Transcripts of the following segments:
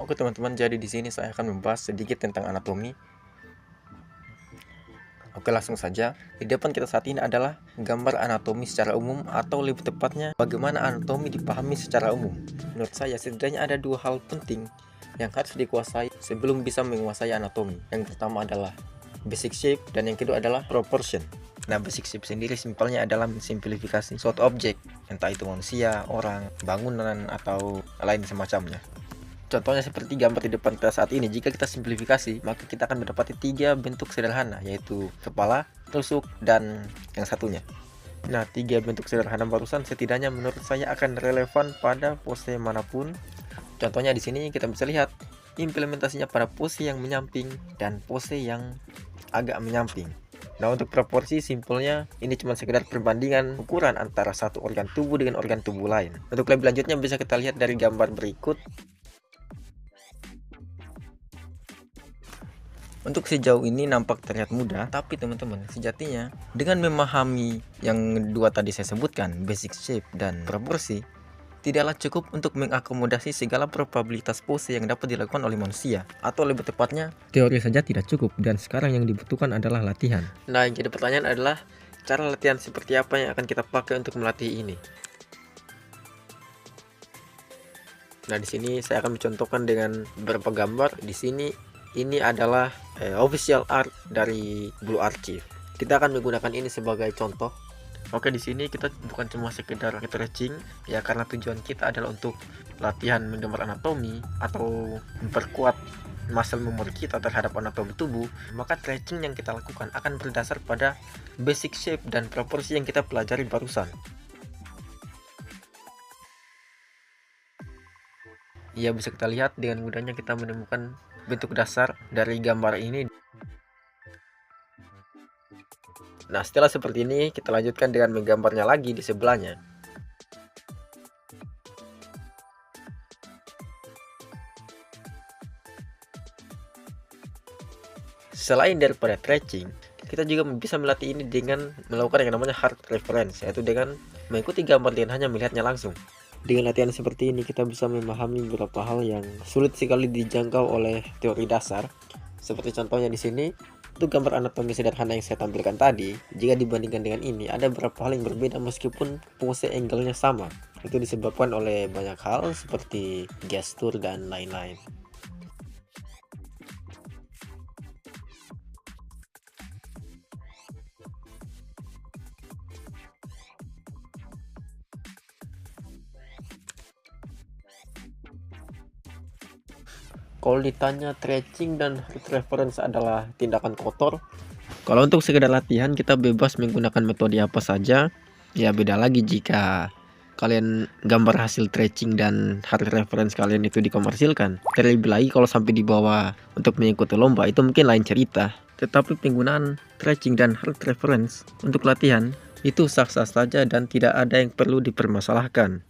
Oke teman-teman, jadi di sini saya akan membahas sedikit tentang anatomi. Oke, langsung saja. Di depan kita saat ini adalah gambar anatomi secara umum, atau lebih tepatnya bagaimana anatomi dipahami secara umum. Menurut saya setidaknya ada dua hal penting yang harus dikuasai sebelum bisa menguasai anatomi. Yang pertama adalah basic shape dan yang kedua adalah proportion. Nah, basic shape sendiri simpelnya adalah mensimplifikasi suatu objek, entah itu manusia, orang, bangunan, atau lain semacamnya. Contohnya seperti gambar di depan kita saat ini. Jika kita simplifikasi, maka kita akan mendapati 3 bentuk sederhana, yaitu kepala, tusuk, dan yang satunya. Nah, 3 bentuk sederhana barusan setidaknya menurut saya akan relevan pada pose manapun. Contohnya di sini kita bisa lihat implementasinya pada pose yang menyamping dan pose yang agak menyamping. Nah, untuk proporsi simpelnya ini cuma sekedar perbandingan ukuran antara satu organ tubuh dengan organ tubuh lain. Untuk lebih lanjutnya bisa kita lihat dari gambar berikut. Untuk sejauh ini nampak terlihat mudah, tapi teman-teman, sejatinya dengan memahami yang dua tadi saya sebutkan, basic shape dan proporsi, tidaklah cukup untuk mengakomodasi segala probabilitas pose yang dapat dilakukan oleh manusia. Atau lebih tepatnya, teori saja tidak cukup, dan sekarang yang dibutuhkan adalah latihan. Nah, yang jadi pertanyaan adalah, cara latihan seperti apa yang akan kita pakai untuk melatih ini? Nah, di sini saya akan mencontohkan dengan beberapa gambar. Di sini ini adalah official art dari Blue Archive. Kita akan menggunakan ini sebagai contoh. Oke, di sini kita bukan cuma sekedar stretching ya, karena tujuan kita adalah untuk latihan menggambar anatomi atau memperkuat muscle memory kita terhadap anatomi tubuh. Maka stretching yang kita lakukan akan berdasar pada basic shape dan proporsi yang kita pelajari barusan. Ya, bisa kita lihat dengan mudahnya kita menemukan bentuk dasar dari gambar ini. Nah, setelah seperti ini kita lanjutkan dengan menggambarnya lagi di sebelahnya. Selain daripada stretching, kita juga bisa melatih ini dengan melakukan yang namanya hard reference, yaitu dengan mengikuti gambar dengan hanya melihatnya langsung. Dengan latihan seperti ini kita bisa memahami beberapa hal yang sulit sekali dijangkau oleh teori dasar. Seperti contohnya di sini, untuk gambar anatomi sederhana yang saya tampilkan tadi, jika dibandingkan dengan ini ada beberapa hal yang berbeda meskipun pose angle-nya sama. Itu disebabkan oleh banyak hal seperti gestur dan lain-lain. Kalau ditanya stretching dan hard reference adalah tindakan kotor, kalau untuk sekedar latihan kita bebas menggunakan metode apa saja. Ya, beda lagi jika kalian gambar hasil stretching dan hard reference kalian itu dikomersilkan. Terlebih lagi kalau sampai dibawa untuk mengikuti lomba, itu mungkin lain cerita. Tetapi penggunaan stretching dan hard reference untuk latihan itu sah-sah saja dan tidak ada yang perlu dipermasalahkan.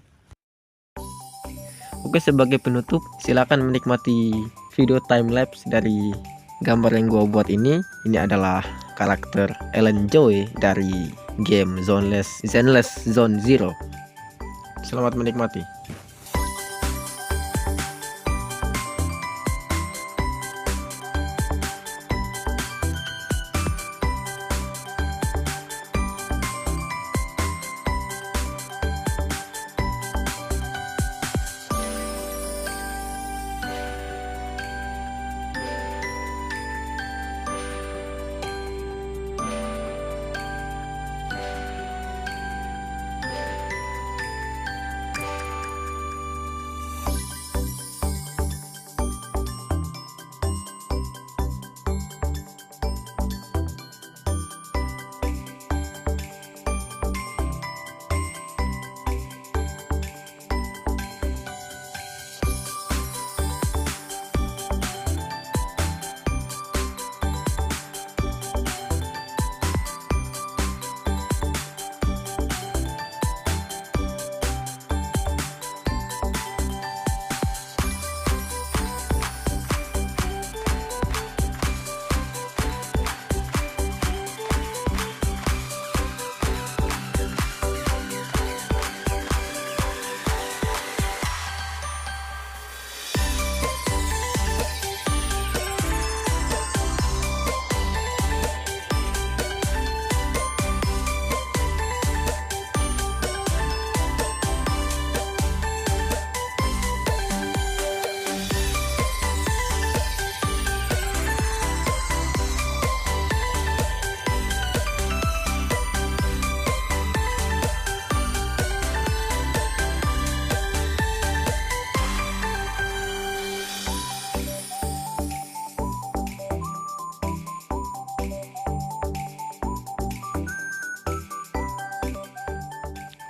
Oke, sebagai penutup silakan menikmati video timelapse dari gambar yang gua buat ini. Ini adalah karakter Ellen Joy dari game Zenless Zone Zero. Selamat menikmati.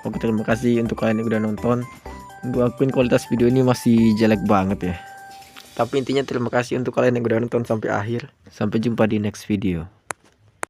Oke, terima kasih untuk kalian yang udah nonton. Gue akuin kualitas video ini masih jelek banget ya, tapi intinya terima kasih untuk kalian yang udah nonton sampai akhir. Sampai jumpa di next video.